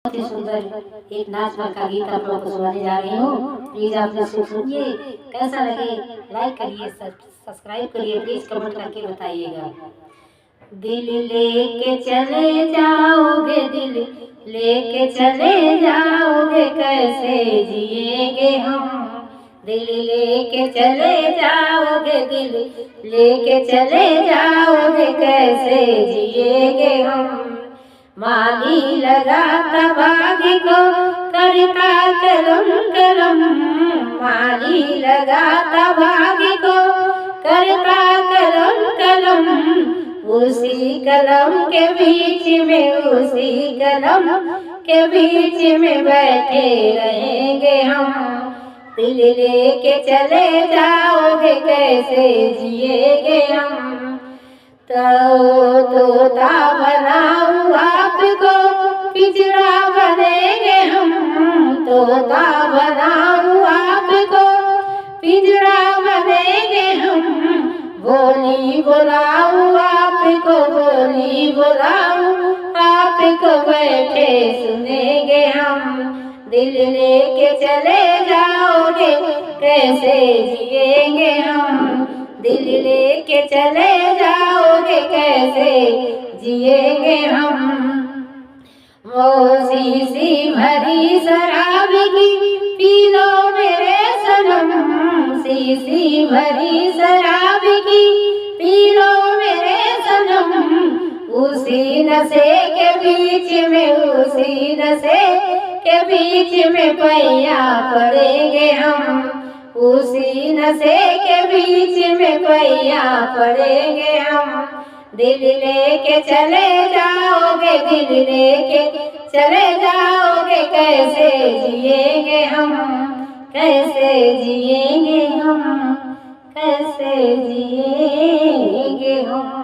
बहुत ही सुंदर एक नाच का गीत आप लोगों को सुनाने जा रही हूँ। प्लीज आप लोग सुनिए, कैसा लगे लाइक करिए, सब्सक्राइब करिए, प्लीज कमेंट करके बताइएगा। दिल लेके चले जाओगे, दिल लेके चले जाओगे, कैसे जिएंगे हम। दिल लेके चले जाओगे, दिल लेके चले जाओगे, कैसे जिएंगे हम। माली लगाता बागी को करता करम करम, माली लगाता बागी को करता करम करम। उसी कलम के बीच में, उसी कलम के बीच में बैठे रहेंगे हम। दिल लेके चले जाओगे, कैसे जिएंगे हम। तोता बनाऊं आपको, पिंजरा बनेंगे हम। तोता बनाऊं आपको, पिंजरा बनेंगे हम। बोली बुलाऊं आपको, बोली बुलाऊं आपको, बैठे सुनेंगे हम। दिल लेके चले जाओगे, कैसे जिएंगे हम। दिल लेके चले जाओगे, कैसे जिएंगे हम। वो शीशी भरी शराब की पी लो मेरे सनम, शीशी भरी शराब की पी लो मेरे सनम। उसी नशे के बीच में, उसी नशे के बीच में पैया पड़ेंगे हम। उसी नशे के बीच में पैया पड़ेंगे हम। दिल लेके चले जाओगे, दिल लेके चले जाओगे, कैसे जिएंगे हम। कैसे जिएंगे हम, कैसे जिएंगे हम।